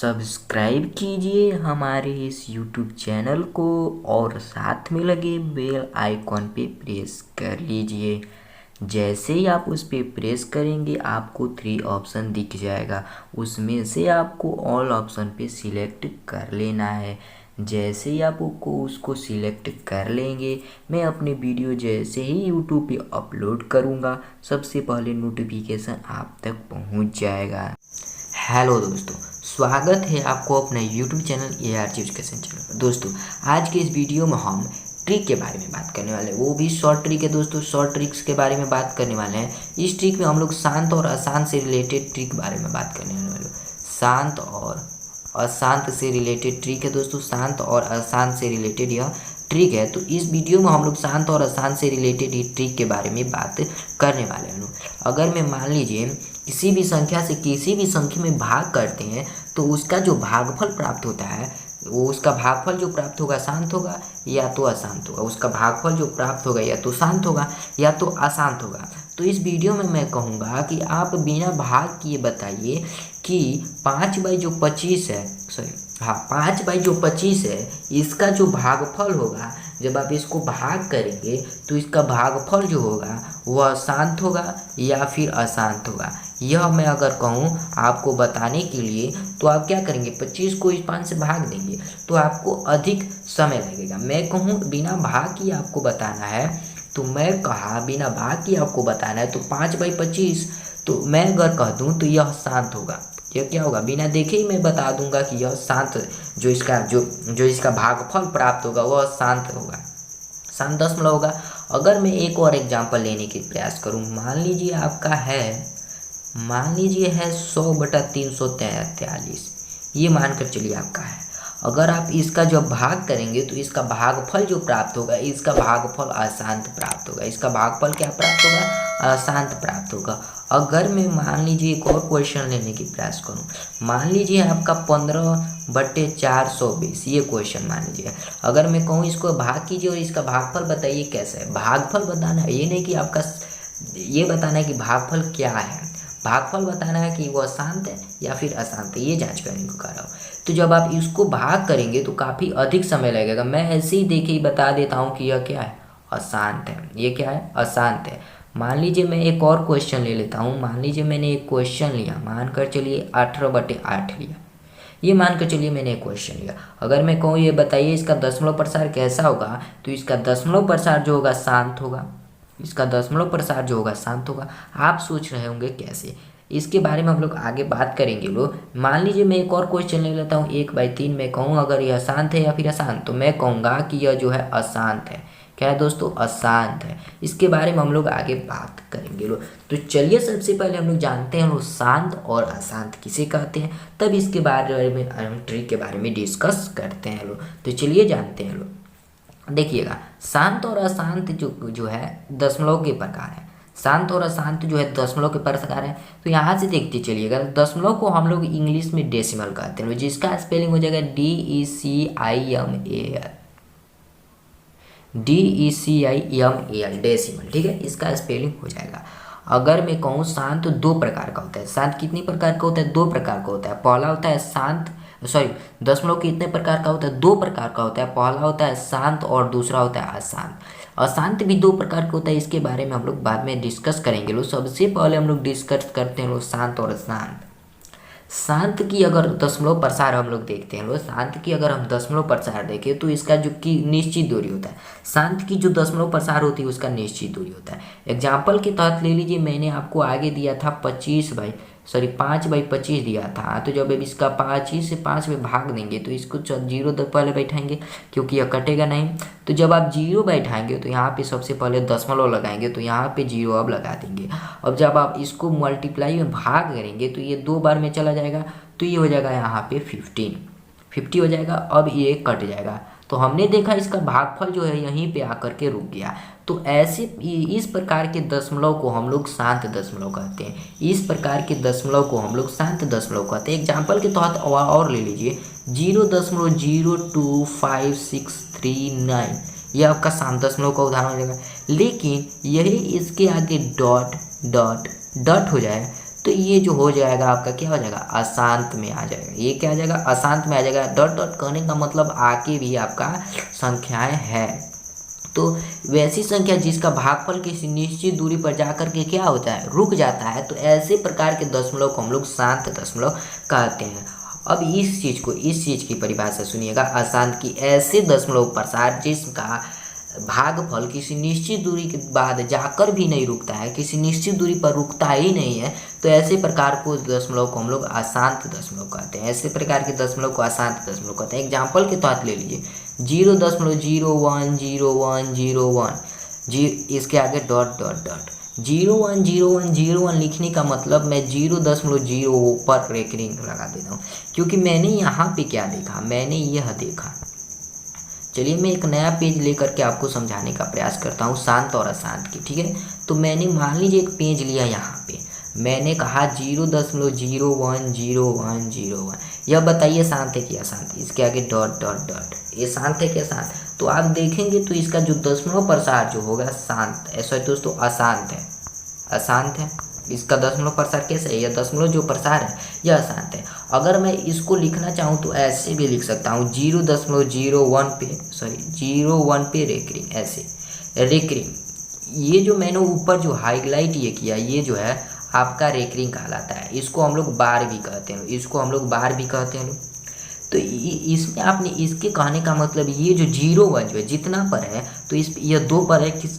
Subscribe कीजिए हमारे इस यूट्यूब चैनल को और साथ में लगे बेल आइकॉन पे प्रेस कर लीजिए। जैसे ही आप उस पे प्रेस करेंगे आपको 3 ऑप्शन दिख जाएगा, उसमें से आपको ऑल ऑप्शन पे सिलेक्ट कर लेना है। जैसे ही आपको उसको सिलेक्ट कर लेंगे, मैं अपने वीडियो जैसे ही यूट्यूब पे अपलोड करूँगा सबसे पहले नोटिफिकेशन आप तक पहुँच जाएगा। हेलो दोस्तों, स्वागत है आपको अपने YouTube channel ARG education channel पर। दोस्तों, आज के इस वीडियो में हम ट्रिक के बारे में बात करने वाले हैं, वो भी शॉर्ट ट्रिक है। दोस्तों, शॉर्ट ट्रिक्स के बारे में बात करने वाले हैं। इस ट्रिक में हम लोग शांत और अशांत से रिलेटेड ट्रिक बारे में बात करने वाले हैं। शांत और अशांत से रिलेटेड ट्रिक है दोस्तों, शांत और अशांत से रिलेटेड यह ट्रिक है। तो इस वीडियो में हम लोग शांत और अशांत से रिलेटेड ही ट्रिक के बारे में बात करने वाले हैं। अगर मैं मान लीजिए किसी भी संख्या से किसी भी संख्या में भाग करते हैं तो उसका जो भागफल प्राप्त होता है, वो उसका भागफल जो प्राप्त होगा शांत होगा या तो अशांत होगा। उसका भागफल जो प्राप्त होगा या तो शांत होगा या तो अशांत होगा। तो इस वीडियो में मैं कहूँगा कि आप बिना भाग किए बताइए कि 5/25 है, सॉरी हाँ 5/25 है, इसका जो भागफल होगा जब आप इसको भाग करेंगे तो इसका भागफल जो होगा वह शांत होगा या फिर अशांत होगा। यह मैं अगर कहूँ आपको बताने के लिए तो आप क्या करेंगे, 25 को इस 5 से भाग देंगे तो आपको अधिक समय लगेगा। मैं कहूँ बिना भाग किए आपको बताना है तो मैं कहा बिना भाग किए आपको बताना है तो 5/25, तो मैं अगर कह दूँ तो यह शांत होगा। यह क्या होगा, बिना देखे ही मैं बता दूंगा कि यह शांत, जो इसका भागफल प्राप्त होगा वह शांत होगा, शांत दशमलव होगा। अगर मैं एक और एग्जांपल लेने की प्रयास करूं, मान लीजिए है 100/343, ये मानकर चलिए आपका है। अगर आप इसका जब भाग करेंगे तो इसका भागफल जो प्राप्त होगा, इसका भागफल अशांत प्राप्त होगा। इसका भागफल क्या प्राप्त होगा, अशांत प्राप्त होगा। अगर मैं मान लीजिए एक और क्वेश्चन लेने की प्रयास करूं, मान लीजिए आपका 15/420, ये क्वेश्चन मान लीजिए। अगर मैं कहूँ इसको भाग कीजिए और इसका भागफल बताइए कैसे है। भागफल बताना है, ये नहीं कि आपका ये बताना है कि भागफल क्या है, भागफल बताना है कि वह शांत है या फिर अशांत है, ये जांच करने को कह रहा हूँ। तो जब आप इसको भाग करेंगे तो काफ़ी अधिक समय लगेगा। मैं ऐसे ही देखे ही बता देता हूँ कि यह क्या है, अशांत है। ये क्या है, अशांत है। मान लीजिए मैं एक और क्वेश्चन ले लेता हूँ। मान लीजिए मैंने एक क्वेश्चन लिया, मानकर चलिए 18/8 लिया। ये मानकर चलिए मैंने एक क्वेश्चन लिया। अगर मैं कहूँ ये बताइए इसका दशमलव प्रसार कैसा होगा, तो इसका दशमलव प्रसार जो होगा शांत होगा। इसका दशमलव प्रसार जो होगा शांत होगा। आप सोच रहे होंगे कैसे, इसके बारे में हम लोग आगे बात करेंगे। लोग मान लीजिए मैं एक और क्वेश्चन ले लेता हूँ 1/3। मैं कहूँ अगर यह शांत है या फिर अशांत, तो मैं कहूँगा कि यह जो है अशांत है। क्या है दोस्तों, अशांत है। इसके बारे में हम लोग आगे बात करेंगे लोग। तो चलिए सबसे पहले हम लोग जानते हैं लोग शांत और अशांत किसे कहते हैं, तब इसके बारे में हम ट्रिक के बारे में डिस्कस करते हैं लोग। तो चलिए जानते हैं लोग। देखिएगा, शांत और अशांत जो है दशमलव के प्रकार है। शांत और अशांत जो है दशमलव के प्रकार है। तो यहाँ से देखते चलिएगा, दशमलव को हम लोग इंग्लिश में डेसिमल कहते हैं, जिसका स्पेलिंग हो जाएगा DECIMAL, डेसिमल। ठीक है, इसका स्पेलिंग हो जाएगा। अगर मैं कहूँ शांत तो 2 प्रकार का होता है। शांत कितने प्रकार का होता है, 2 प्रकार का होता है। पहला होता है शांत, सॉरी दशमलव कितने प्रकार का होता है, 2 प्रकार का होता है। पहला होता है शांत और दूसरा होता है अशांत। अशांत भी 2 प्रकार का होता है, इसके बारे में हम लोग बाद में डिस्कस करेंगे लोग। सबसे पहले हम लोग डिस्कस करते हैं लोग शांत और अशांत। शांत की अगर दशमलव प्रसार हम लोग देखते हैं लोग, शांत की अगर हम दशमलव प्रसार देखें तो इसका जो कि निश्चित दूरी होता है। शांत की जो दशमलव प्रसार होती है उसका निश्चित दूरी होता है। एग्जाम्पल के तहत ले लीजिए, मैंने आपको आगे दिया था 5/25 दिया था। तो जब अब इसका 25 से 5 में भाग देंगे तो इसको 0 पहले बैठाएंगे क्योंकि यह कटेगा नहीं। तो जब आप 0 बैठाएंगे तो यहाँ पे सबसे पहले दशमलव लगाएंगे, तो यहाँ पे 0 अब लगा देंगे। अब जब आप इसको मल्टीप्लाई में भाग करेंगे तो ये 2 बार में चला जाएगा, तो ये हो जाएगा यहाँ पे 50 हो जाएगा। अब ये कट जाएगा। तो हमने देखा इसका भागफल जो है यहीं पे आकर के रुक गया। तो ऐसे इस प्रकार के दशमलव को हम लोग शांत दशमलव कहते हैं। इस प्रकार के दशमलव को हम लोग शांत दशमलव कहते हैं। एग्जाम्पल के तहत और ले लीजिए 0.02563 यह आपका शांत दशमलव का उदाहरण हो जाएगा। लेकिन यही इसके आगे डॉट हो जाए तो ये जो हो जाएगा आपका क्या हो जाएगा, अशांत में आ जाएगा। ये क्या आ जाएगा, अशांत में आ जाएगा। डॉट डॉट कहने का मतलब आगे भी आपका संख्याएं है, तो वैसी संख्या जिसका भागफल किसी निश्चित दूरी पर जाकर के क्या होता है, रुक जाता है, तो ऐसे प्रकार के दशमलव को हम लोग शांत दशमलव कहते हैं। अब इस चीज़ की परिभाषा सुनिएगा, अशांत की, ऐसे दशमलव प्रसार जिसका भागफल किसी निश्चित दूरी के बाद जाकर भी नहीं रुकता है, किसी निश्चित दूरी पर रुकता ही नहीं है, तो ऐसे प्रकार को दशमलव को हम लोग अशांत दशमलव कहते हैं। ऐसे प्रकार के दशमलव को अशांत दशमलव कहते हैं। एग्जाम्पल के तौर ले लीजिए 0.010101 जी, इसके आगे डॉट डॉट डॉट 010101 लिखने का मतलब मैं 0.0 पर रेकरिंग लगा देता हूँ, क्योंकि मैंने यहाँ पे क्या देखा, मैंने यह देखा। चलिए मैं एक नया पेज लेकर के आपको समझाने का प्रयास करता हूँ शांत और अशांत की, ठीक है। तो मैंने मान लीजिए एक पेज लिया, यहाँ पे मैंने कहा 0.010101, यह बताइए शांत है कि अशांत। इसके आगे डॉट डॉट डॉट, ये शांत है कि अशांत। तो आप देखेंगे तो इसका जो दशमलव प्रसार जो होगा शांत, ऐसा दोस्तों अशांत है, अशांत है। इसका दशमलव प्रसार कैसे है, यह दशमलव जो प्रसार है यह अशांत है। अगर मैं इसको लिखना चाहूँ तो ऐसे भी लिख सकता हूँ 0.01 पे रेकरिंग, ऐसे रेकरिंग। ये जो मैंने ऊपर जो हाईलाइट ये किया, ये जो है आपका रेकरिंग कहलाता है। इसको हम लोग बार भी कहते हैं, इसको हम लोग बार भी कहते हैं। तो इसमें आपने इसके कहने का मतलब ये जो 0 1 जो है जितना पर है, तो इस यह 2 पर है, किस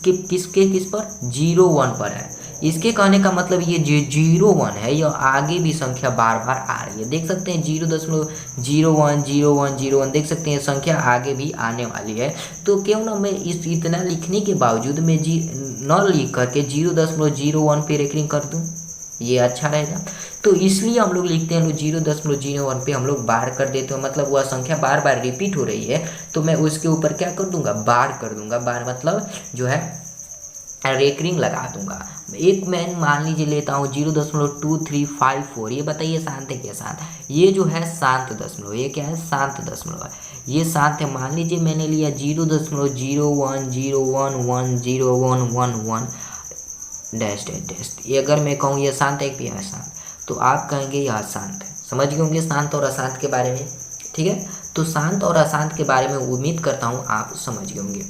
पर 0 1 पर है। इसके कहने का मतलब ये जो 0 1 है यह आगे भी संख्या बार बार आ रही है। देख सकते हैं 0.010101 देख सकते हैं, संख्या आगे भी आने वाली है। तो क्यों ना मैं इतना लिखने के बावजूद मैं न लिख करके 0.01 पे रेकरिंग कर दूँ, ये अच्छा रहेगा। तो इसलिए हम लोग लिखते हैं 0.01 पे हम लोग बार कर देते हैं, मतलब वह संख्या बार बार रिपीट हो रही है, तो मैं उसके ऊपर क्या कर दूंगा, बार कर दूंगा। बार मतलब जो है रेकरिंग लगा दूंगा। एक मैं मान लीजिए लेता हूँ 0.2354, ये बताइए शांत है क्या शांत। ये जो है शांत दशमलव, ये क्या है, शांत दशमलव है, ये शांत है। मान लीजिए मैंने लिया 0.01010111 डैश डैश डैश, ये अगर मैं कहूँ ये शांत है कि अशांत, तो आप कहेंगे यह अशांत है। समझ गए होंगे शांत और अशांत के बारे में, ठीक है। तो शांत और अशांत के बारे में उम्मीद करता हूँ आप समझ गए होंगे,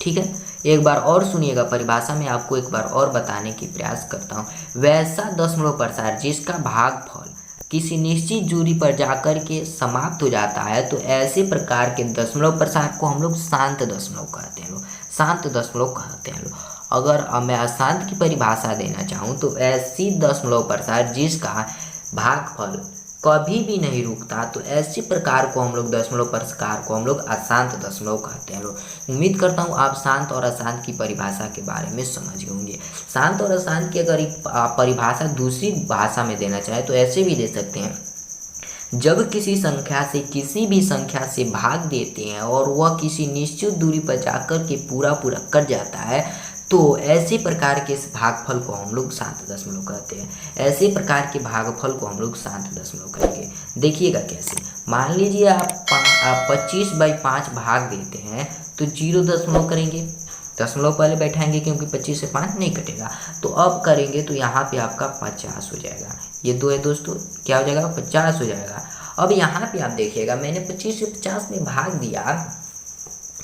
ठीक है। एक बार और सुनिएगा, परिभाषा में आपको एक बार और बताने की प्रयास करता हूँ। वैसा दशमलव प्रसार जिसका भागफल किसी निश्चित दूरी पर जाकर के समाप्त हो जाता है, तो ऐसे प्रकार के दशमलव प्रसार को हम लोग शांत दशमलव कहते हैं, शांत दशमलव कहते हैं। अगर मैं अशांत की परिभाषा देना चाहूँ तो ऐसी दशमलव प्रसार जिसका भागफल कभी भी नहीं रुकता, तो ऐसे प्रकार को हम लोग दशमलव प्रसार को हम लोग अशांत दशमलव कहते हैं। उम्मीद करता हूँ आप शांत और अशांत की परिभाषा के बारे में समझ गए होंगे। शांत और अशांत की अगर एक परिभाषा दूसरी भाषा में देना चाहे तो ऐसे भी दे सकते हैं, जब किसी संख्या से किसी भी संख्या से भाग देते हैं और वह किसी निश्चित दूरी पर जाकर के पूरा कट जाता है, तो ऐसे प्रकार के भागफल को हम लोग शांत दशमलव कहते हैं। ऐसे प्रकार के भागफल को हम लोग शांत दशमलव कहेंगे। देखिएगा कैसे, मान लीजिए आप 25/5 भाग देते हैं तो 0 दशमलव करेंगे, दशमलव पहले बैठाएंगे क्योंकि 25 से 5 नहीं कटेगा। तो अब करेंगे तो यहाँ पे आपका 50 हो जाएगा, ये 2 है दोस्तों, क्या हो जाएगा, 50 हो जाएगा। अब यहाँ पे आप देखिएगा मैंने 25 से 50 में भाग दिया,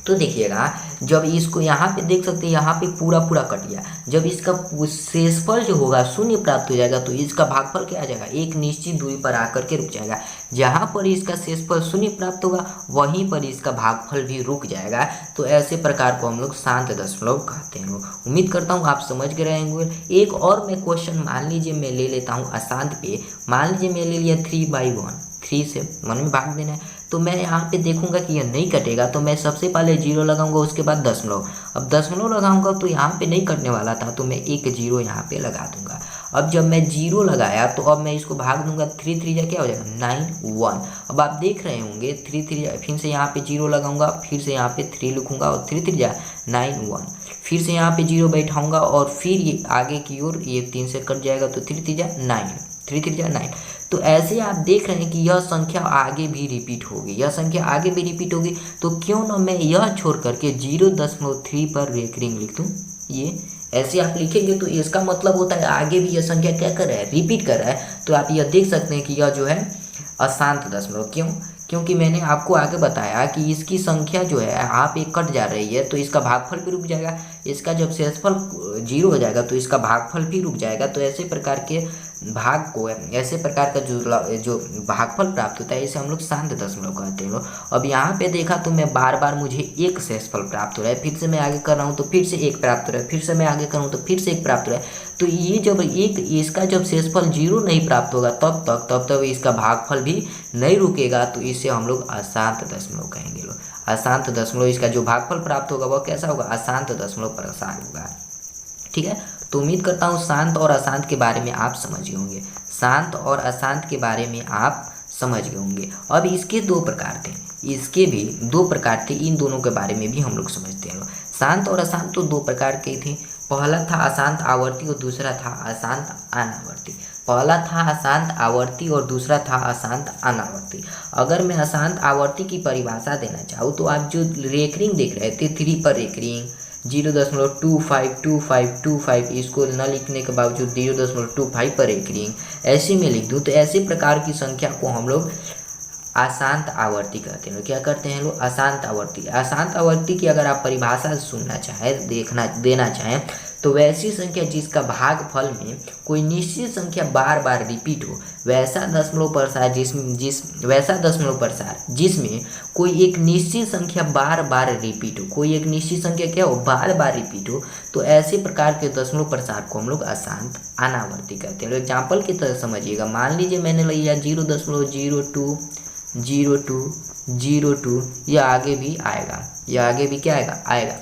तो देखिएगा जब इसको यहाँ पे देख सकते हैं यहाँ पे पूरा कट गया, जब इसका शेषफल जो होगा शून्य प्राप्त हो जाएगा, तो इसका भागफल क्या आ जाएगा, एक निश्चित दूरी पर आकर के रुक जाएगा। जहाँ पर इसका शेषफल शून्य प्राप्त होगा वहीं पर इसका भागफल भी रुक जाएगा। तो ऐसे प्रकार को हम लोग शांत दशमलव कहते हैं। उम्मीद करता हूँ आप समझ गए रहेंगे। एक और मैं क्वेश्चन मान लीजिए मैं ले लेता हूँ अशांत पे। मान लीजिए मैं ले लिया 3/1, 3 से 1 में भाग देना है, तो मैं यहाँ पे देखूंगा कि यह नहीं कटेगा, तो मैं सबसे पहले 0 लगाऊंगा, उसके बाद दशमलव। अब दशमलव लगाऊंगा तो यहाँ पे नहीं कटने वाला था, तो मैं एक 0 यहाँ पे लगा दूंगा। अब जब मैं 0 लगाया तो अब मैं इसको भाग दूंगा, 3 3 क्या हो जाएगा, 9 1। अब आप देख रहे होंगे 3 3 फिर से यहाँ पे 0 लगाऊंगा, फिर से यहाँ पे 3 लिखूंगा और 3 3 9 1, फिर से यहाँ पे 0 बैठाऊंगा और फिर ये आगे की ओर ये 3 से कट जाएगा, तो 3 3 9, 3 3 9। तो ऐसे आप देख रहे हैं कि यह संख्या आगे भी रिपीट होगी, यह संख्या आगे भी रिपीट होगी। तो क्यों ना मैं यह छोड़ करके 0.3 पर रेकरिंग लिख दूँ, ऐसे आप लिखेंगे तो इसका मतलब होता है आगे भी यह संख्या क्या कर रहा है, रिपीट कर रहा है। तो आप यह देख सकते हैं कि यह जो है अशांत दशमलव। क्यों? क्योंकि मैंने आपको आगे बताया कि इसकी संख्या जो है आप एक कट जा रही है तो इसका भागफल भी रुक जाएगा। इसका जब शेषफल 0 हो जाएगा तो इसका भागफल भी रुक जाएगा। तो ऐसे प्रकार के भाग को, ऐसे प्रकार का जो भागफल प्राप्त होता है इसे हम लोग शांत दशमलव कहते हैं। अब यहाँ पे देखा तो मैं बार बार मुझे एक शेषफल प्राप्त हो रहा है, फिर से मैं आगे कर रहा हूँ तो फिर से एक प्राप्त हो रहा है, फिर से मैं आगे कर रहा हूँ तो फिर से एक प्राप्त हो रहा है। तो ये जब एक इसका जब शेषफल 0 नहीं प्राप्त होगा तब तक इसका भागफल भी नहीं रुकेगा। तो इसे हम लोग अशांत दशमलव कहेंगे। लोग अशांत दशमलव, इसका जो भागफल प्राप्त होगा वह कैसा होगा, अशांत दशमलव प्रसार होगा। ठीक है, तो उम्मीद करता हूँ शांत और अशांत के बारे में आप समझ गए होंगे। शांत और अशांत के बारे में आप समझ गए होंगे। अब इसके दो प्रकार थे, इसके भी दो प्रकार थे, इन दोनों के बारे में भी हम लोग समझते हैं। शांत और अशांत तो दो प्रकार के थे। पहला था अशांत आवर्ती और दूसरा था अशांत अनावर्ती। पहला था अशांत आवर्ती और दूसरा था अशांत अनावर्ती। अगर मैं अशांत आवर्ती की परिभाषा देना चाहूँ तो आप जो रेकरिंग देख रहे थे 3 पर रेकरिंग 0.252525, इसको न लिखने के बावजूद 0.25 पर रेकरिंग ऐसे में लिख दूँ तो ऐसे प्रकार की संख्या को हम लोग अशांत आवर्ती कहते हैं। क्या करते हैं लोग, अशांत आवर्ती। अशांत आवर्ती की अगर आप परिभाषा सुनना चाहें, देना चाहें तो वैसी संख्या जिसका भागफल में कोई निश्चित संख्या बार बार रिपीट हो, वैसा दशमलव प्रसार जिसमें कोई एक निश्चित संख्या बार बार रिपीट हो, कोई एक निश्चित संख्या क्या हो, बार बार रिपीट हो, तो ऐसे प्रकार के दशमलव प्रसार को हम लोग अशांत अनावर्ती कहते हैं। एग्जाम्पल की तरह समझिएगा, मान लीजिए मैंने लिया 0.0202, यह आगे भी आएगा, यह आगे भी क्या आएगा।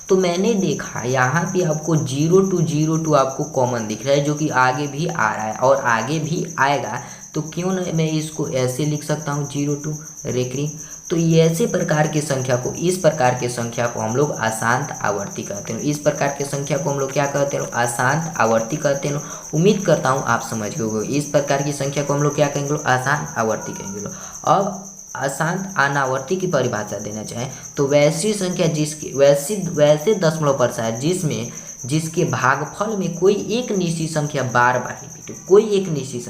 तो मैंने देखा यहाँ पे आपको 0202 आपको कॉमन दिख रहा है, जो कि आगे भी आ रहा है और आगे भी आएगा। तो क्यों न मैं इसको ऐसे लिख सकता हूँ 02 रेकरिंग। तो ये ऐसे प्रकार की संख्या को, इस प्रकार के संख्या को हम लोग अशांत आवर्ती कहते हैं। इस प्रकार के संख्या को हम लोग क्या कहते हैं, अशांत आवर्ती कहते हैं। उम्मीद करता हूँ आप समझ गए होंगे। इस प्रकार की संख्या को हम लोग क्या कहेंगे, अशांत आवर्ती कहेंगे। अब अशांत अनावर्ती की परिभाषा देना चाहें तो वैसी संख्या जिसके वैसे दशमलव प्रसार जिसके भागफल में कोई एक निश्चित संख्या बार बार रिपीट हो, कोई एक निश्चित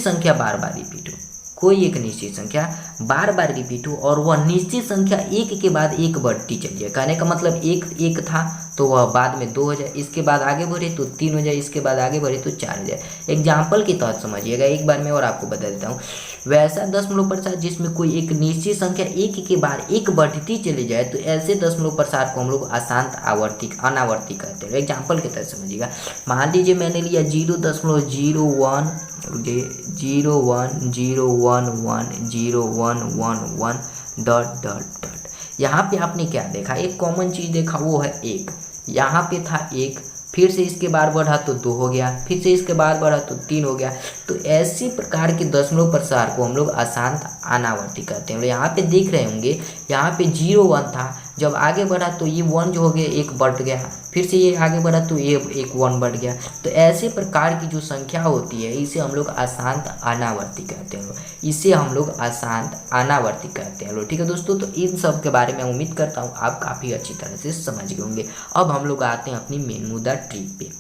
संख्या बार बार रिपीट हो, कोई एक निश्चित संख्या बार बार रिपीट हो और वह निश्चित संख्या एक के बाद एक बढ़ती चली जाए। कहने का मतलब एक था तो वह बाद में 2 हो जाए, इसके बाद आगे बढ़े तो 3 हो जाए, इसके बाद आगे बढ़े तो 4 हो जाए। एग्जाम्पल के तहत समझिएगा, एक बार मैं और आपको बता देता हूँ। वैसा दशमलव प्रसार जिसमें कोई एक निश्चित संख्या एक के बाद एक बढ़ती चली जाए तो ऐसे दशमलव प्रसार को हम लोग अशांत अनावर्ती कहते हैं। एग्जाम्पल के तहत समझिएगा, मान लीजिए मैंने लिया 0.01010111 ... यहाँ पे आपने क्या देखा, एक कॉमन चीज़ देखा, वो है एक। यहाँ पे था एक, फिर से इसके बाद बढ़ा तो 2 हो गया, फिर से इसके बाद बढ़ा तो 3 हो गया। तो ऐसी प्रकार के दशमलव प्रसार को हम लोग अशांत अनावर्ती कहते हैं। यहाँ पे देख रहे होंगे, यहाँ पे 0 1 था, जब आगे बढ़ा तो ये 1 जो हो गया एक बढ़ गया, फिर से ये आगे बढ़ा तो ये एक 1 बढ़ गया। तो ऐसे प्रकार की जो संख्या होती है इसे हम लोग अशांत अनावर्ती कहते हैं। इसे हम लोग अशांत अनावर्ती कहते हैं। ठीक है दोस्तों, तो इन सब के बारे में उम्मीद करता हूँ आप काफ़ी अच्छी तरह से समझ गए होंगे। अब हम लोग आते हैं अपनी मेन मुद्दा ट्रिक पे।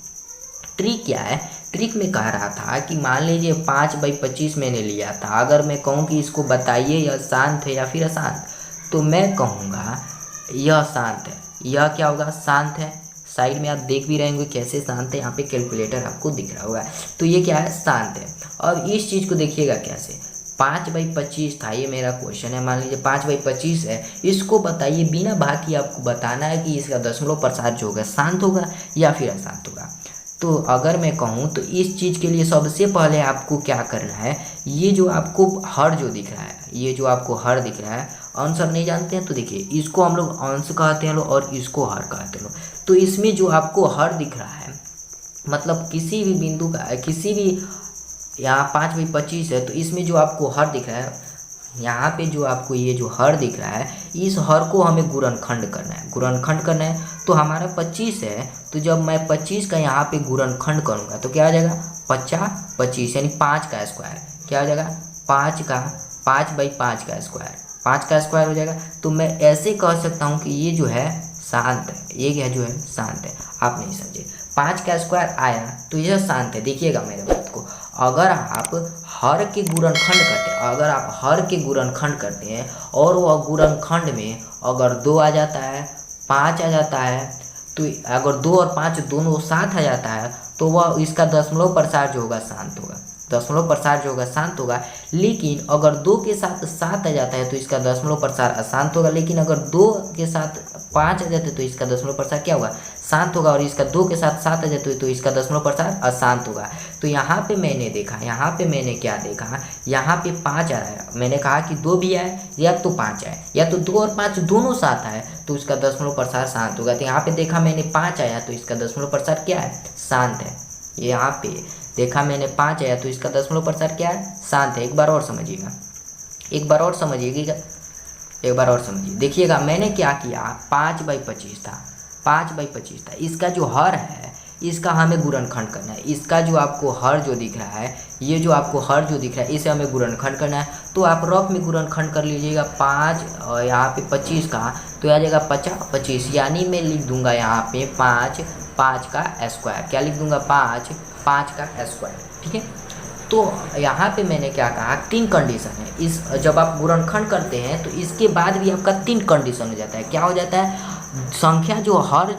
ट्रिक क्या है, ट्रिक में कह रहा था कि मान लीजिए 5/25 मैंने लिया था। अगर मैं कहूँ कि इसको बताइए यह शांत है या फिर अशांत, तो मैं कहूँगा यह शांत है। यह क्या होगा, शांत है। साइड में आप देख भी रहे होंगे कैसे शांत है, यहाँ पे कैलकुलेटर आपको दिख रहा होगा। तो ये क्या है, शांत है। अब इस चीज़ को देखिएगा कैसे, 5/25 था, ये मेरा क्वेश्चन है। मान लीजिए 5/25 है, इसको बताइए बिना भाग की आपको बताना है कि इसका दशमलव प्रसार जो होगा शांत होगा या फिर अशांत होगा। तो अगर मैं कहूँ तो इस चीज़ के लिए सबसे पहले आपको क्या करना है, ये जो आपको हर जो दिख रहा है, ये जो आपको हर दिख रहा है, आंसर नहीं जानते हैं तो देखिए इसको हम लोग अंश कहते हैं और इसको हर कहते हैं। तो इसमें जो आपको हर दिख रहा है, मतलब किसी भी बिंदु का, किसी भी, यहाँ 5/25 है तो इसमें जो आपको हर दिख रहा है, यहाँ पे जो आपको ये जो हर दिख रहा है, इस हर को हमें गुणनखंड करना है। गुणनखंड करना है तो हमारा 25 है, तो जब मैं 25 का यहाँ पे गुणनखंड करूँगा तो क्या आ जाएगा, 50/25 यानी 5 का स्क्वायर। क्या आ जाएगा, 5/5 का स्क्वायर। 5 का स्क्वायर हो जाएगा। तो मैं ऐसे कह सकता हूँ कि ये जो है शांत है, ये क्या जो है शांत है। आप नहीं समझे, 5 का स्क्वायर आया तो यह शांत है। देखिएगा मेरे बात को, अगर आप हर के गुणनखंड करते हैं, अगर आप हर के गुणनखंड करते हैं और वह गुणनखंड में अगर 2 आ जाता है, 5 आ जाता है, तो अगर 2 और 5 दोनों साथ आ जाता है तो वह इसका दशमलव प्रसार जो होगा शांत होगा, दशमलव प्रसार जो होगा शांत होगा। लेकिन अगर 2 के साथ 7 आ जाता है तो इसका दशमलव प्रसार अशांत होगा। लेकिन अगर 2 के साथ 5 आ जाते तो इसका दशमलव प्रसार क्या होगा, शांत होगा। और इसका 2 के साथ 7 आ जाते तो इसका दशमलव प्रसार अशांत होगा। तो यहाँ पे मैंने देखा, यहाँ पे मैंने क्या देखा, यहाँ पे 5 आ रहा है, मैंने कहा कि 2 भी आए या तो 5 आए, या तो 2 और 5 दोनों साथ आए तो इसका दशमलव प्रसार शांत होगा। तो यहाँ पे देखा मैंने 5 आया तो इसका दशमलव प्रसार क्या है, शांत है। यहाँ पे देखा मैंने 5 आया तो इसका दशमलव प्रसार क्या है, शांत है। एक बार और समझिएगा, एक बार और समझिएगा, एक बार और समझिए। देखिएगा मैंने क्या किया, 5/25 था, 5/25 था। इसका जो हर है इसका हमें गुणनखंड करना है। इसका जो आपको हर जो दिख रहा है, ये जो आपको हर जो दिख रहा है, इसे हमें गुणनखंड करना है। तो आप रफ में गुणनखंड कर लीजिएगा 5 और यहाँ पे 25 का, तो आ जाएगा 50/25। यानी मैं लिख दूंगा यहाँ पे 5 का स्क्वायर। क्या लिख दूंगा, 5 का स्क्वायर। ठीक है, तो यहाँ पे मैंने क्या कहा, 3 कंडीशन है। इस जब आप गुणनखंड करते हैं तो इसके बाद भी आपका 3 कंडीशन हो जाता है। क्या हो जाता है, संख्या जो हर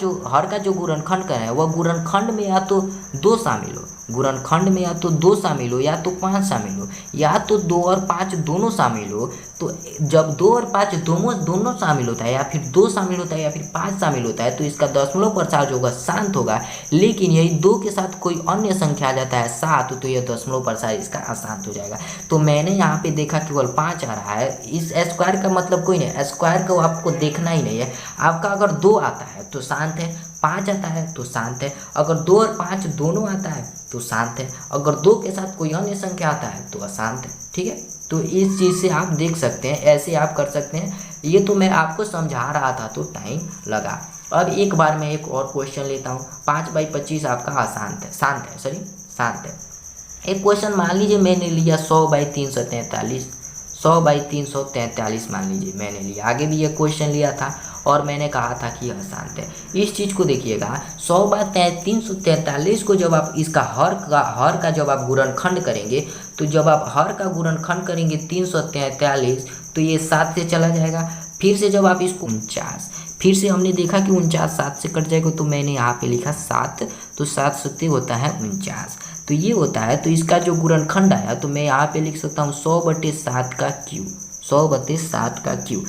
का जो गुणनखंड कर है वह गुणनखंड में या तो 2 शामिल हो, गुणनखंड में या तो 2 शामिल हो या तो 5 शामिल हो, या तो 2 और 5 दोनों शामिल हो। तो जब 2 और 5 दोनों शामिल होता है, या फिर 2 शामिल होता है या फिर 5 शामिल होता है, तो इसका दशमलव प्रसार जो होगा शांत होगा। लेकिन यही 2 के साथ कोई अन्य संख्या आ जाता है 7, तो यह दशमलव प्रसार इसका अशांत हो जाएगा। तो मैंने यहाँ पे देखा केवल 5 आ रहा है। इस स्क्वायर का मतलब कोई नहीं, स्क्वायर को आपको देखना ही नहीं है। आपका अगर 2 आता है तो शांत है, 5 आता है तो शांत है। अगर 2 और 5 दोनों आता है तो शांत है। अगर 2 के साथ कोई अन्य संख्या आता है तो अशांत है। ठीक है, तो इस चीज़ से आप देख सकते हैं, ऐसे आप कर सकते हैं। ये तो मैं आपको समझा रहा था तो टाइम लगा। अब एक बार मैं एक और क्वेश्चन लेता हूँ। 5/25 आपका अशांत है, शांत है, सॉरी शांत है। एक क्वेश्चन मान लीजिए मैंने लिया 100/343, 100/343 मान लीजिए मैंने लिया। आगे भी ये क्वेश्चन लिया था और मैंने कहा था कि यह शांत है। इस चीज़ को देखिएगा, 100/343 को जब आप इसका हर का जब आप गुणनखंड करेंगे, तो जब आप हर का गुणनखंड करेंगे 343, तो ये 7 से चला जाएगा। फिर से जब आप इसको 49, फिर से हमने देखा कि 49 7 से कट जाएगा, तो मैंने यहाँ पे लिखा 7, तो 7 सत्ते होता है 49, तो ये होता है। तो इसका जो गुणनखंड आया तो मैं यहाँ पे लिख सकता हूँ 100/7 का क्यूब, 100/7 का क्यूब।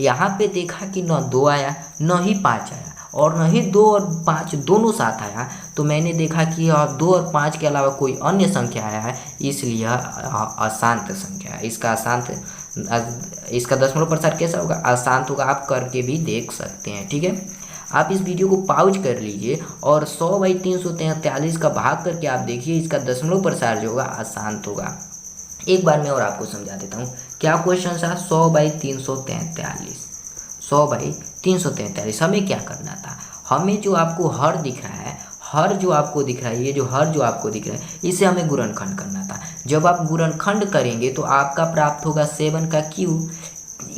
यहाँ पे देखा कि न 2 आया न ही 5 आया, और न ही 2 और 5 दोनों साथ आया। तो मैंने देखा कि 2 और 5 के अलावा कोई अन्य संख्या आया है, इसलिए अशांत संख्या है। इसका दशमलव प्रसार कैसा होगा, अशांत होगा। आप करके भी देख सकते हैं। ठीक है, आप इस वीडियो को पॉज कर लीजिए और 100/343 का भाग करके आप देखिए, इसका दशमलव प्रसार जो होगा अशांत होगा। एक बार मैं और आपको समझा देता हूँ। क्या क्वेश्चन था, 100/343, 100/343 हमें क्या करना था। हमें जो आपको हर दिख रहा है, हर जो आपको दिख रहा है, ये जो हर जो आपको दिख रहा है, इसे हमें गुणनखंड करना था। जब आप गुणनखंड करेंगे तो आपका प्राप्त होगा 7 का क्यूब।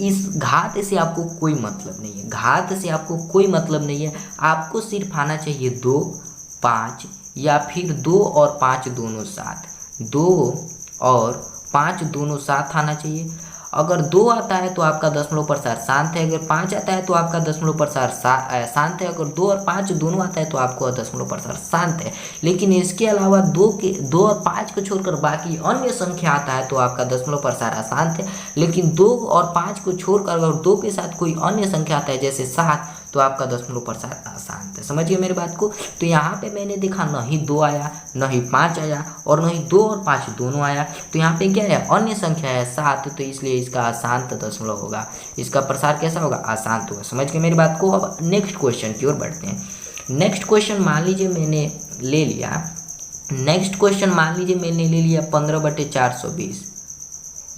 इस घात से आपको कोई मतलब नहीं है, घात से आपको कोई मतलब नहीं है। आपको सिर्फ आना चाहिए 2, 5 या फिर 2 और 5 दोनों साथ, 2 और 5 दोनों साथ आना चाहिए। अगर 2 आता है तो आपका दशमलव प्रसार शांत है, अगर 5 आता है तो आपका दशमलव प्रसार शांत है, अगर 2 और 5 दोनों आता है तो आपको दशमलव प्रसार शांत है। लेकिन इसके अलावा 2 और 5 को छोड़कर बाकी अन्य संख्या आता है तो आपका दशमलव प्रसार अशांत है। लेकिन 2 और 5 को छोड़कर अगर 2 के साथ कोई अन्य संख्या आता है जैसे 7, तो आपका दशमलव प्रसार अशांत है। समझिए मेरी बात को। तो यहाँ पे मैंने देखा न ही 2 आया, न ही 5 आया, और न ही 2 और 5 दोनों आया। तो यहाँ पे क्या है, अन्य संख्या है 7, तो इसलिए इसका अशांत दशमलव होगा। इसका प्रसार कैसा होगा, अशांत होगा। समझ के मेरी बात को। अब नेक्स्ट क्वेश्चन की ओर बढ़ते हैं। नेक्स्ट क्वेश्चन मान लीजिए मैंने ले लिया, नेक्स्ट क्वेश्चन मान लीजिए मैंने ले लिया 15/420।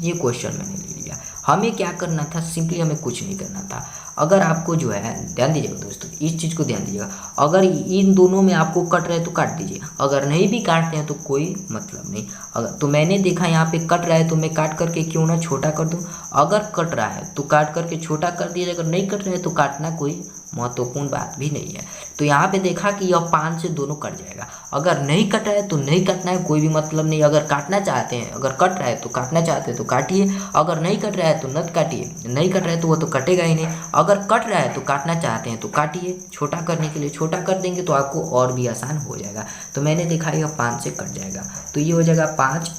ये क्वेश्चन मैंने ले लिया। दिया। हमें क्या करना था, सिंपली हमें कुछ नहीं करना था। अगर आपको जो है, ध्यान दीजिएगा दोस्तों, इस चीज़ को ध्यान दीजिएगा, अगर इन दोनों में आपको कट रहा है तो काट दीजिए, अगर नहीं भी काटते हैं तो कोई मतलब नहीं। अगर तो मैंने देखा यहाँ पे कट रहा है तो मैं काट करके क्यों ना छोटा कर दूँ। अगर कट रहा है तो काट करके छोटा कर दिया, अगर नहीं कट रहा है तो काटना कोई महत्वपूर्ण बात भी नहीं है। तो यहाँ पे देखा कि यह 5 से दोनों कट जाएगा। अगर नहीं कट रहा है तो नहीं कटना है, कोई भी मतलब नहीं। अगर काटना चाहते हैं, अगर कट रहा है तो काटना चाहते हैं तो काटिए, अगर नहीं कट रहा है तो नत काटिए। नहीं कट रहा है तो वो तो कटेगा ही नहीं। अगर कट रहा है तो काटना चाहते हैं तो काटिए, छोटा करने के लिए छोटा कर देंगे तो आपको और भी आसान हो जाएगा। तो मैंने देखा यह 5 से कट जाएगा, तो ये हो जाएगा 5,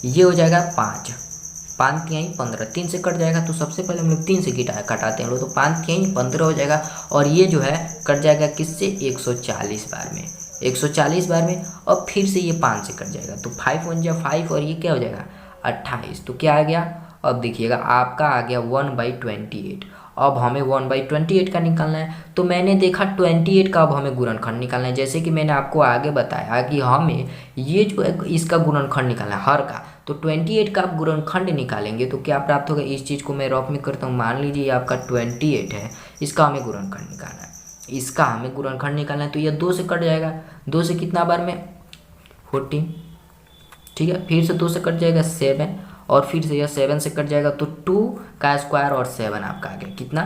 ये हो जाएगा 5, 5 तिहाई 15, 3 से कट जाएगा तो सबसे पहले हम लोग 3 से कटाते हैं लोग, तो 5 तिहाई 15 हो जाएगा। और ये जो है कट जाएगा किससे, 140 बार में, 140 बार में। और फिर से ये 5 से कट जाएगा तो 5 1 जा 5 और ये क्या हो जाएगा 28। तो क्या आ गया, अब देखिएगा आपका आ गया 1/28। अब हमें 1/28 का निकालना है। तो मैंने देखा 28 का अब हमें गुणनखंड निकालना है। जैसे कि मैंने आपको आगे बताया कि हमें ये जो है इसका गुणनखंड निकालना है, हर का। तो 28 का आप गुणनखंड निकालेंगे तो क्या प्राप्त होगा, इस चीज़ को मैं रफ में करता हूँ। मान लीजिए ये आपका 28 है, इसका हमें गुणनखंड निकालना है, इसका हमें गुणनखंड निकालना है। तो ये 2 से कट जाएगा, 2 से कितना बार में 14, ठीक है। फिर से 2 से कट जाएगा 7, और फिर से यह 7 से कट जाएगा तो 2 का स्क्वायर और 7 आपका आ गया कितना,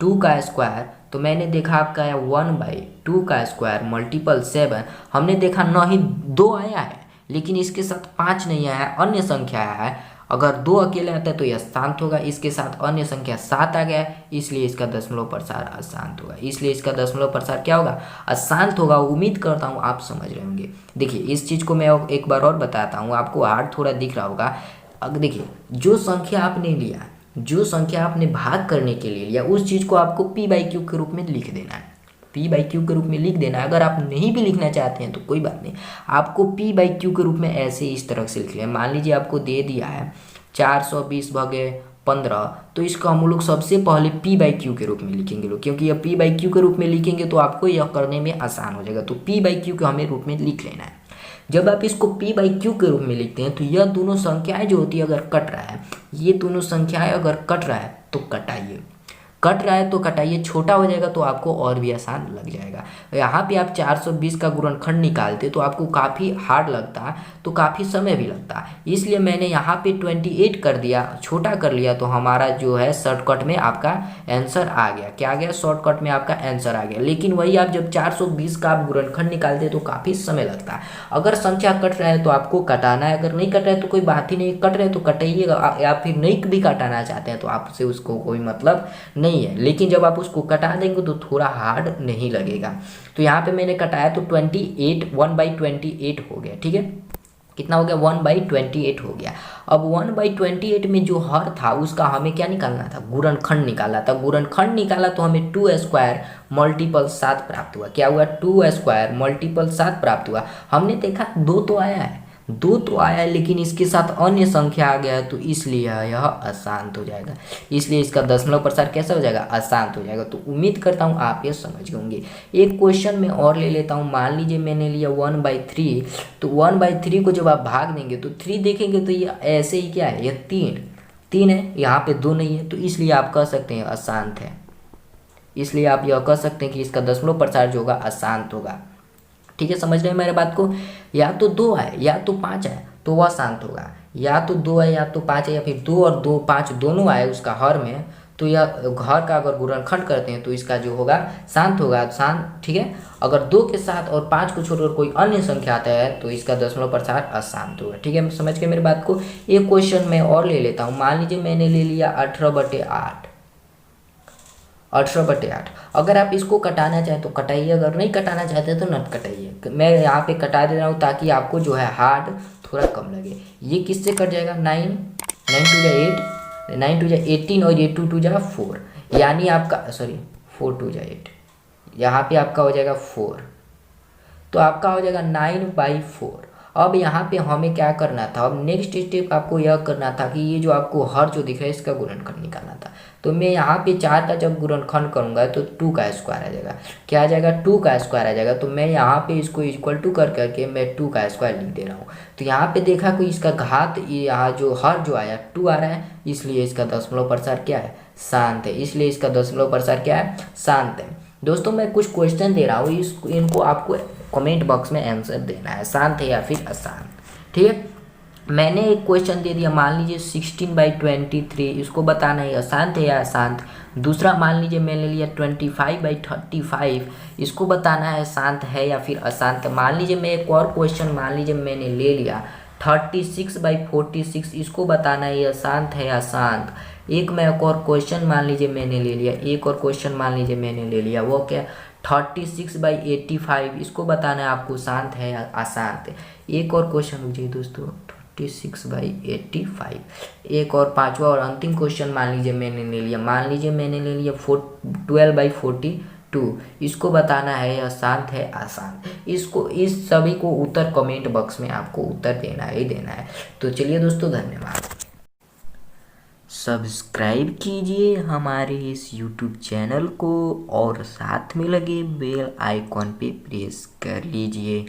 2 का स्क्वायर। तो मैंने देखा आपका आया 1/2 का स्क्वायर मल्टीपल 7। हमने देखा न ही 2 आया है, लेकिन इसके साथ 5 नहीं आया है, अन्य संख्या आया है। अगर 2 अकेले आता है तो यह शांत होगा, इसके साथ अन्य संख्या 7 आ गया है, इसलिए इसका दशमलव प्रसार अशांत होगा। इसलिए इसका दशमलव प्रसार क्या होगा, अशांत होगा। उम्मीद करता हूँ आप समझ रहे होंगे। देखिए इस चीज़ को मैं एक बार और बताता हूँ, आपको हार्ड थोड़ा दिख रहा होगा। अब देखिए जो संख्या आपने लिया, जो संख्या आपने भाग करने के लिए लिया, उस चीज़ को आपको p/q के रूप में लिख देना है, p/q के रूप में लिख देना है। अगर आप नहीं भी लिखना चाहते हैं तो कोई बात नहीं, आपको p/q के रूप में ऐसे इस तरह से लिख लिया। मान लीजिए आपको दे दिया है 420/15, तो इसको हम लोग सबसे पहले p/q के रूप में लिखेंगे लोग, क्योंकि यह p/q के रूप में लिखेंगे तो आपको यह करने में आसान हो जाएगा। तो p/q को हमें रूप में लिख लेना है। जब आप इसको p/q के रूप में लिखते हैं तो यह दोनों संख्याएं जो होती है, अगर कट रहा है, ये दोनों संख्याएं अगर कट रहा है तो कटाइए, कट रहा है तो कटाइए, छोटा हो जाएगा तो आपको और भी आसान लग जाएगा। यहाँ पे आप 420 का गुणनखंड निकालते तो आपको काफ़ी हार्ड लगता, तो काफ़ी समय भी लगता, इसलिए मैंने यहाँ पे 28 कर दिया, छोटा कर लिया, तो हमारा जो है शॉर्टकट में आपका आंसर आ गया। क्या आ गया, शॉर्टकट में आपका आंसर आ गया। लेकिन वही आप जब 420 का आप गुणनखंड निकालते तो काफ़ी समय लगता। अगर संख्या कट रहा है तो आपको कटाना है, अगर नहीं कट रहा है तो कोई बात ही नहीं, कट रहा है तो कटाइएगा, या फिर नहीं भी कटाना चाहते हैं तो आपसे उसको कोई मतलब नहीं है। लेकिन जब आप उसको कटा देंगे तो थोड़ा हार्ड नहीं लगेगा। तो यहाँ पे मैंने कटाया तो 28 1/28 हो गया, ठीक है। कितना हो गया, 1/28 हो गया। अब 1/28 में जो हर था उसका हमें क्या निकालना था, गुणनखंड निकालना था। गुणनखंड निकाला तो हमें 2² मल्टीपल 7 प्राप्त हुआ। क्या हुआ, 2² मल्टीपल 7 प्राप्त हुआ। हमने देखा 2 तो आया है, 2 तो आया है, लेकिन इसके साथ अन्य संख्या आ गया है, तो इसलिए यह अशांत हो जाएगा। इसलिए इसका दशमलव प्रसार कैसा हो जाएगा, अशांत हो जाएगा। तो उम्मीद करता हूँ आप ये समझ गए होंगे। एक क्वेश्चन में और ले लेता हूँ। मान लीजिए मैंने लिया 1/3, तो 1/3 को जब आप भाग देंगे तो 3 देखेंगे तो ये ऐसे ही क्या है, यह 3 है, यहाँ पे 2 नहीं है, तो इसलिए आप कह सकते हैं अशांत है। इसलिए आप यह कह सकते हैं कि इसका दशमलव प्रसार जो होगा अशांत होगा। ठीक है, समझ रहे हैं मेरे बात को। या तो 2 है या तो 5 है तो वह शांत होगा, या तो 2 है या तो 5 है, या फिर 2 और 2 5 दोनों आए उसका हर में, तो यह घर का अगर गुणनखंड करते हैं तो इसका जो होगा शांत होगा, शांत। ठीक है, अगर 2 के साथ और 5 को छोड़कर कोई अन्य संख्या आता है तो इसका दशमलव प्रसार अशांत होगा। ठीक है, समझ के मेरी बात को। एक क्वेश्चन मैं और ले लेता हूँ। मान लीजिए मैंने ले लिया 18/8, 18/8। अगर आप इसको कटाना चाहें तो कटाइए, अगर नहीं कटाना चाहते तो नट कटाइए। मैं यहाँ पे कटा दे रहा हूँ ताकि आपको जो है हार्ड थोड़ा कम लगे। ये किससे कट जाएगा, 9 2 8, 9 2 18, और ये 2 2 4, यानी आपका 4 2 8, यहाँ पे आपका हो जाएगा 4, तो आपका हो जाएगा 9/4। अब यहाँ पे हमें क्या करना था, अब नेक्स्ट स्टेप आपको यह करना था कि ये जो आपको हर जो दिख रहा है इसका गुणनखंड निकालना था। तो मैं यहाँ पे 4 का जब गुणनखंड करूँगा तो 2 का स्क्वायर आ जाएगा। क्या आ जाएगा? 2 का स्क्वायर आ जाएगा। तो मैं यहाँ पे इसको इक्वल टू कर करके मैं 2 का स्क्वायर लिख दे रहा हूँ। तो यहाँ पे देखा कोई इसका घात, यहाँ जो हर जो आया 2 आ रहा है, इसलिए इसका दशमलव प्रसार क्या है? शांत है। इसलिए इसका दशमलव प्रसार क्या है? शांत है। दोस्तों मैं कुछ क्वेश्चन दे रहा हूँ, इनको आपको कमेंट बॉक्स में आंसर देना है, शांत है या फिर अशांत। ठीक है, मैंने एक क्वेश्चन दे दिया, मान लीजिए 16/23, इसको बताना है अशांत है या अशांत। दूसरा मान लीजिए मैंने लिया 25/35, इसको बताना है शांत है या फिर अशांत। मान लीजिए मैं एक और क्वेश्चन मान लीजिए मैंने ले लिया 36/46, इसको बताना है ये शांत है या अशांत। एक मैं एक और क्वेश्चन मान लीजिए मैंने ले लिया, एक और क्वेश्चन मान लीजिए मैंने ले लिया, वो क्या? 36/85, इसको बताना है आपको शांत है या अशांत। एक और क्वेश्चन मुझे दोस्तों 36/85, एक और पांचवा और अंतिम क्वेश्चन मान लीजिए मैंने ले लिया, मान लीजिए मैंने ले लिया 12/42, इसको बताना है या शांत है अशांत। इसको इस सभी को उत्तर कमेंट बॉक्स में आपको उत्तर देना ही देना है। तो चलिए दोस्तों, धन्यवाद। सब्सक्राइब कीजिए हमारे इस YouTube चैनल को और साथ में लगे बेल आइकॉन पे प्रेस कर लीजिए।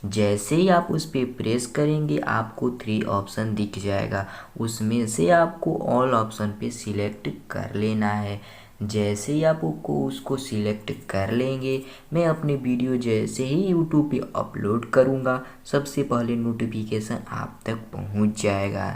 जैसे ही आप उस पर प्रेस करेंगे आपको 3 ऑप्शन दिख जाएगा, उसमें से आपको ऑल ऑप्शन पे सिलेक्ट कर लेना है। जैसे ही आपको उसको सिलेक्ट कर लेंगे, मैं अपने वीडियो जैसे ही यूट्यूब पे अपलोड करूँगा सबसे पहले नोटिफिकेशन आप तक पहुँच जाएगा।